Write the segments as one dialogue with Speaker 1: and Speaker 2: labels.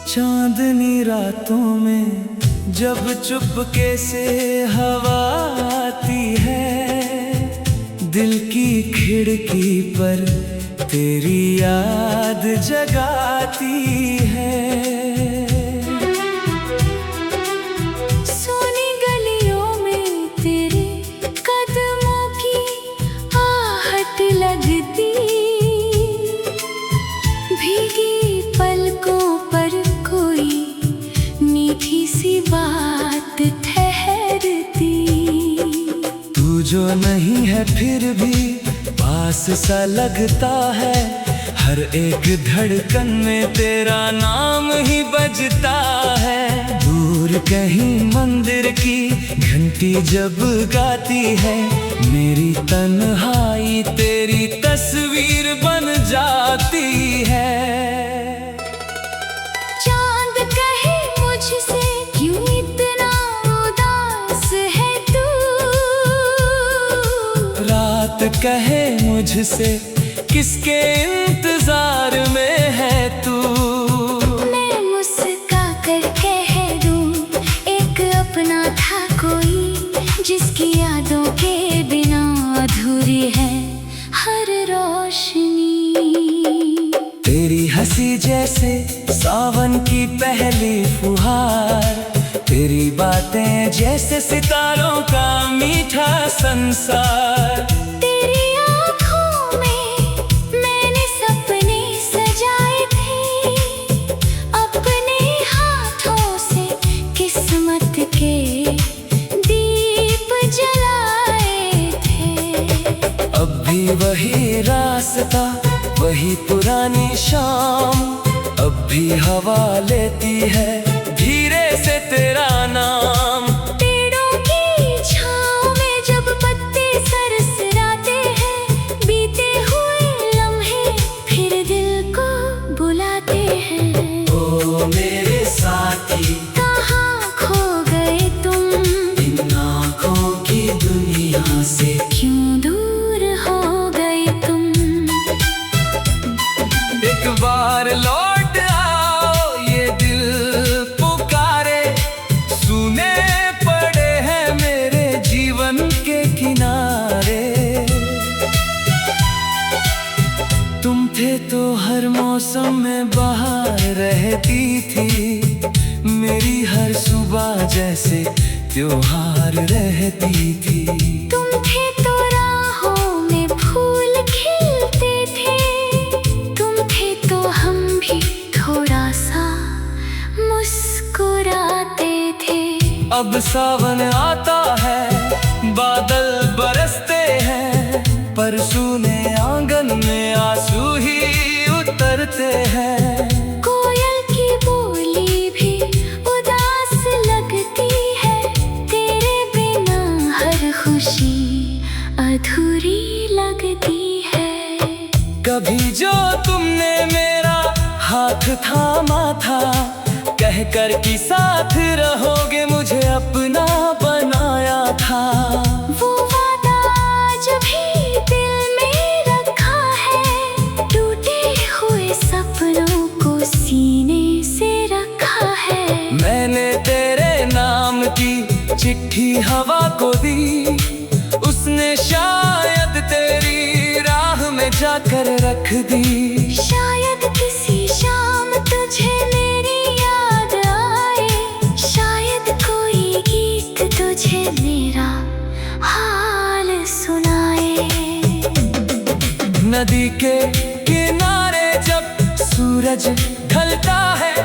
Speaker 1: चांदनी रातों में जब चुपके से हवा आती है, दिल की खिड़की पर तेरी याद जगाती है।
Speaker 2: सोनी गलियों में तेरे कदमों की आहट लगती, भीगी पलकों पर कोई मीठी सी बात ठहरती।
Speaker 1: तू जो नहीं है फिर भी पास सा लगता है, हर एक धड़कन में तेरा नाम ही बजता है। दूर कहीं मंदिर की घंटी जब गाती है, मेरी तन्हाई तेरी तस्वीर बन जाती है।
Speaker 2: चांद कहे मुझसे क्यों इतना उदास है तू,
Speaker 1: रात कहे मुझसे किसके इंतजार में है तू।
Speaker 2: मैं मुस्का कर कह दूं एक अपना था कोई, जिसकी यादों के बिना अधूरी है हर रोशनी।
Speaker 1: तेरी हंसी जैसे सावन की पहली फुहार, तेरी बातें जैसे सितारों का मीठा संसार।
Speaker 2: तेरी आँखों में मैंने सपने सजाए थे, अपने हाथों से किस्मत के दीप जलाए थे।
Speaker 1: अब भी वही रास्ता, वही पुरानी शाम, अब भी हवा लेती है धीरे से तेरा नाम।
Speaker 2: पेड़ों की छाँव में जब पत्ते सरसराते हैं, बीते हुए लम्हे फिर दिल को बुलाते हैं।
Speaker 1: ओ मेरे साथी,
Speaker 2: कहाँ खो गए तुम,
Speaker 1: इन आँखों की दुनिया से
Speaker 2: क्यों दूर हो गए तुम।
Speaker 1: एक बार लौट आओ, ये दिल पुकारे, सुने पड़े हैं मेरे जीवन के किनारे। तुम थे तो हर मौसम में बाहर रहती थी, मेरी हर सुबह जैसे त्योहार रहती थी।
Speaker 2: तुम थे तो राहों में फूल खिलते थे, तुम थे तो हम भी थोड़ा सा मुस्कुराते थे।
Speaker 1: अब सावन आता है, बादल बरसते हैं, पर सूने आंगन में आंसू ही उतरते हैं।
Speaker 2: कोयल की बोली भी उदास लगती है, तेरे बिना हर खुशी अधूरी लगती है।
Speaker 1: कभी जो तुमने मेरा हाथ थामा था, कह कर कि साथ रहोगे मुझे अपना बनाया था।
Speaker 2: वो वादा आज भी दिल में रखा है, टूटे हुए सपनों को सीने से रखा है।
Speaker 1: मैंने तेरे नाम की चिट्ठी हवा को दी, उसने शायद तेरी राह में जाकर रख दी।
Speaker 2: शायद किसी शाम तुझे मेरी याद आए, शायद कोई गीत तुझे मेरा हाल सुनाए।
Speaker 1: नदी के किनारे जब सूरज ढलता है,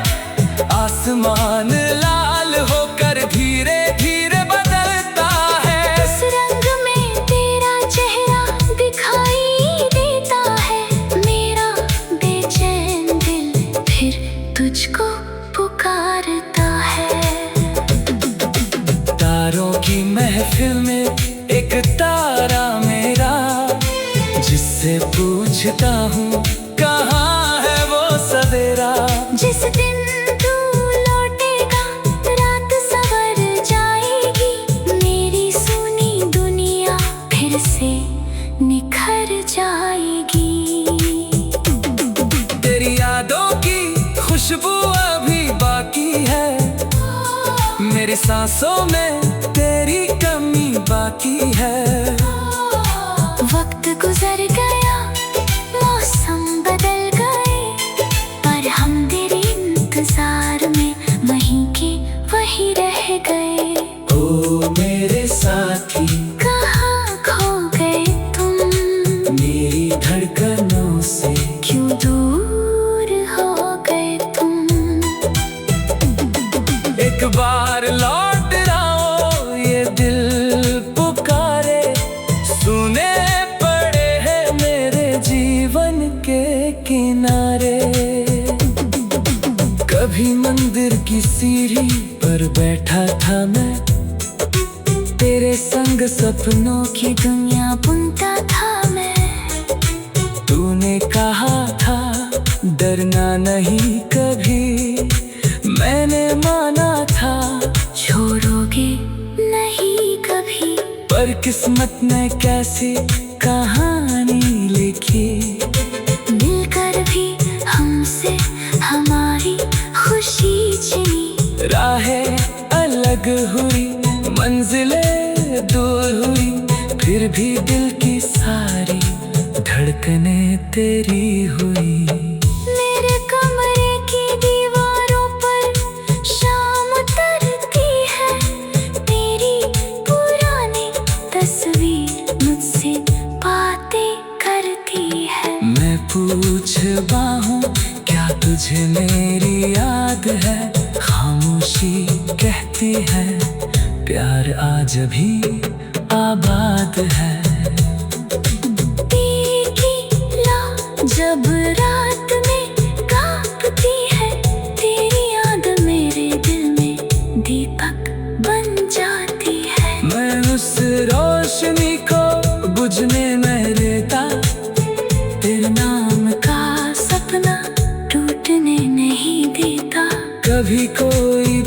Speaker 1: आसमान लाल होकर धीरे धीरे बदलता है।
Speaker 2: उस रंग में तेरा चेहरा दिखाई देता है,
Speaker 1: से पूछता हूँ कहाँ है वो सवेरा।
Speaker 2: जिस दिन तू लौटेगा रात सवर जाएगी, मेरी सुनी दुनिया फिर से निखर जाएगी।
Speaker 1: तेरी यादों की खुशबू अभी बाकी है, मेरी सांसों में तेरी कमी बाकी है।
Speaker 2: वक्त गुजर गया, मौसम बदल गए, पर हम तेरे इंतजार में वहीं के वहीं रह गए।
Speaker 1: ओ मेरे साथी,
Speaker 2: कहाँ खो गए तुम,
Speaker 1: मेरी धड़कनों से
Speaker 2: क्यों दूर हो गए तुम।
Speaker 1: एक बार लौट आओ, ये दिल पुकारे, सुने पड़े हैं मेरे जीवन के किनारे। कभी मंदिर की सीढ़ी पर बैठा था मैं, तेरे संग सपनों
Speaker 2: की दुनिया बुनता था मैं।
Speaker 1: तूने कहा था डरना नहीं कभी, मैंने माना था
Speaker 2: छोड़ोगे नहीं कभी।
Speaker 1: पर किस्मत ने कैसी कहानी लिखी,
Speaker 2: मिलकर भी हमसे हमारी खुशी छिनी।
Speaker 1: राहें अलग हुई, मंजिलें दूर हुई, फिर भी दिल की सारी धड़कनें तेरी हुई।
Speaker 2: मेरे कमरे की दीवारों पर शाम उतरती है, तेरी पुरानी तस्वीर मुझसे बातें करती है।
Speaker 1: मैं पूछता हूँ क्या तुझे मेरी याद है, खामोशी कहती है प्यार आज भी आबाद है।
Speaker 2: जब रात में कांपती है, तेरी याद मेरे दिल में दीपक बन जाती है।
Speaker 1: मैं उस रोशनी को बुझने नहीं देता,
Speaker 2: तेरे नाम का सपना टूटने नहीं देता।
Speaker 1: कभी कोई